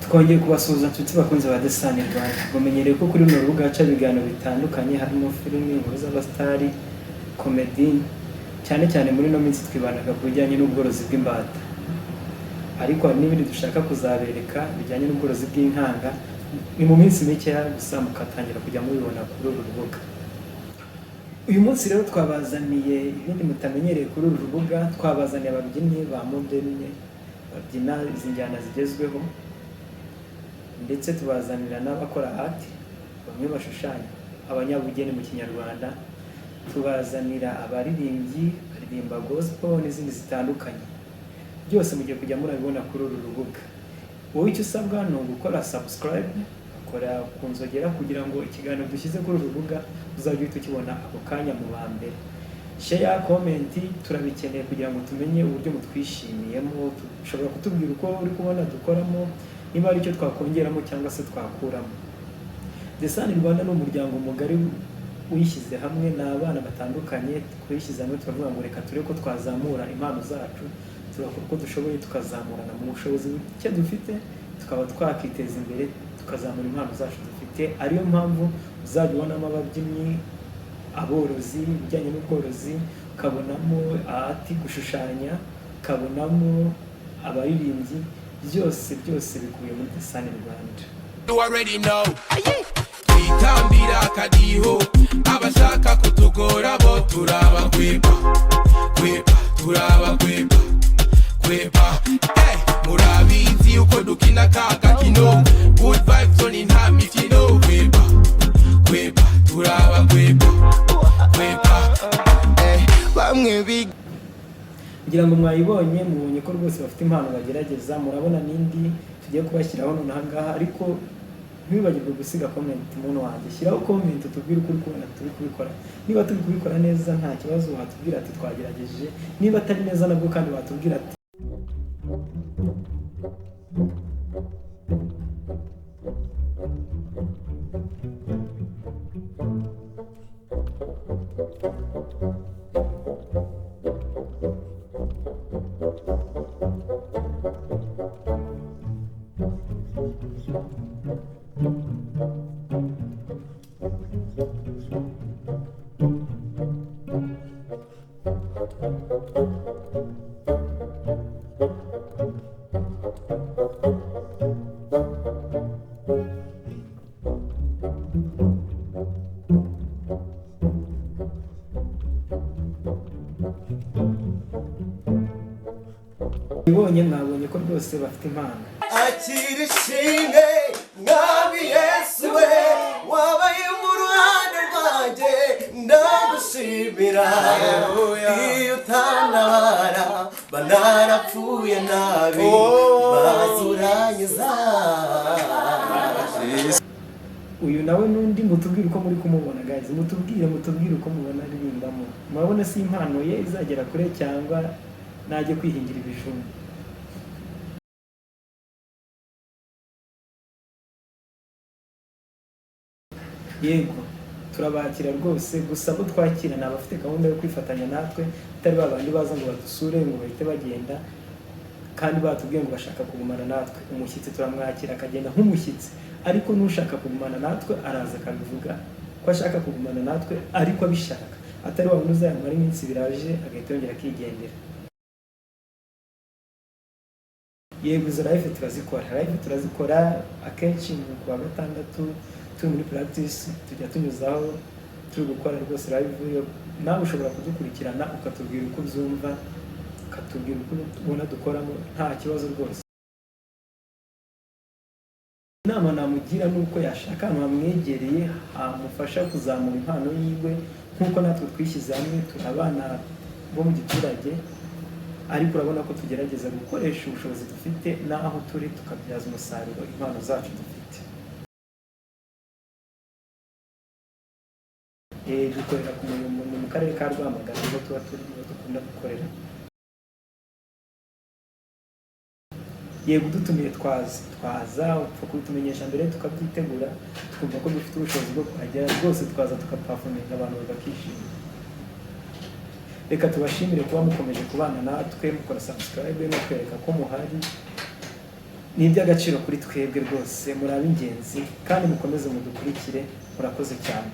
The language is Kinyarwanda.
Twongeye kubasuhuza nshuti bakunze ba The Sun Rwanda. Mumenyereye ko kuri runo rubuga haca ibiganiro bitandukanye harimo filime, inkuru z'abastari, comedy, cyane cyane muri no minsi twibanaga ku bijyanye n'ubworozi bw'imbata. Ariko hari n'ibindi dushaka kuzabereka bijyanye n'ubworozi bw'inkanga, ni mu minsi mike gusa mukatangira kujya mubibona kuri uru rubuga. Uyu munsi rero twabazaniye ibindi mutamenyereye kuri uru rubuga, twabazaniye ababyinnyi ba moderne babyina izi njyana zigezweho, ndetse tubazanira n'abakora art, bamwe bashushanya, abanyabugeni mu Kinyarwanda, tubazanira abaririmbyi baririmba gospel n'izindi zitandukanye. Byose mugiye kujya murabibona kuri uru rubuga. Wowe icyo usabwa ni ugukora subscribe, ukora kunzogera kugira ngo ikiganiro dushyize kuri uru rubuga uzajye uhita ukibona ako kanya mu ba mbere. Share, comment, turabikeneye kugira ngo tumenye uburyo mutwishimiyemo. Ushobora kutubwira uko uri kubona dukoramo, niba ari icyo twakongeramo cyangwa se twakuramo. The Sun Rwanda ni umuryango mugari uyishyize hamwe n'abana batandukanye, twishyize hamwe turavuga ngo reka turebe ko twazamura impano zacu, turakora uko dushoboye tukazamurana mu bushobozi buke dufite, tukaba twakiteza imbere, tukazamura impano zacu dufite. Ariyo mpamvu uzajya ubonamo ababyinnyi, aborozi, ibijyanye n'ubworozi, ukabonamo ati gushushanya, ukabonamo abaririmbyi, byose bikubiye muri The Sun Rwanda. You already know. Twitambira akadiho, abashaka kutugora bo turaba kwepa, turaba kwepa. Hey, murabizi uko dukina kaga kino, good vibes on in ham if you know. Kwepa, turaba kwepa. Hey, bamwe big ngira ngo mwayibonye, mubonye ko rwose bafite impano bagerageza. Murabona n'indi tugiye kubashyiraho nonaha ngaha, ariko ntibibagirwe gusiga comment muntu wanjye. Shyiraho comment utubwire uko uri kubona turi kubikora. Niba turi kubikora neza nta kibazo watubwira ati twagerageje, niba atari neza nabwo kandi watubwira ati mwabonye ko rwose bafite impano. Akirishimwe mwami Yesu we, wabaye mu ruhande rwanjye ndagushimira. Iyo utantabara banarapfuye nabi, bazuranyuza. Uyu nawe n'undi mutubwire uko muri kumubona guys, mutubwire uko mubona aririmbamo. Murabona si impano ye izagera kure cyangwa najye kwihingira ibijumba? Yego, turabakira rwose, gusa abo twakira ni abafite gahunda yo kwifatanya natwe, atari babandi baza ngo badusure ngo bahite bagenda, kandi batubwiye ngo bashaka kugumana natwe. Umushyitsi turamwakira akagenda nk'umushyitsi, ariko n'ushaka kugumana natwe araza akabivuga ko ashaka kugumana natwe ariko abishaka, atari wabona uzayamara iminsi biraje agahita yongera akigendera. Yego, izo live turazikora akenshi mu kwa gatandatu turi muri practice, tujya tunyuzaho turi gukora rwose live. Nawe ushobora kudukurikirana ukatubwira uko byumva, ukatubwira uko ubona dukoramo, nta kibazo rwose. Inama namugira nuko yashaka ahantu hamwegereye hamufasha kuzamura impano yiwe, nk'uko natwe twishyize hamwe turi abana bo mu giturage, ariko urabona ko tugerageza gukoresha ubushobozi dufite n'aho turi tukabyaza umusaruro impano zacu dufite. Dukorera ku mu karere ka Rwamagana, niho tuba dukunda gukorera. Yego, dutumiye twaza upfa kutumenyesha mbere tukabyitegura, twumva ko dufite ubushobozi bwo kuhagera rwose, twaza tukapafuminga abantu bakishima. Reka tubashimire kuba mukomeje kubana natwe, mukora subscribe no kwereka ko muhari. ni iby'agaciro kuri twebwe rwose, muri ab'ingenzi kandi mukomeze mudukurikire, murakoze cyane.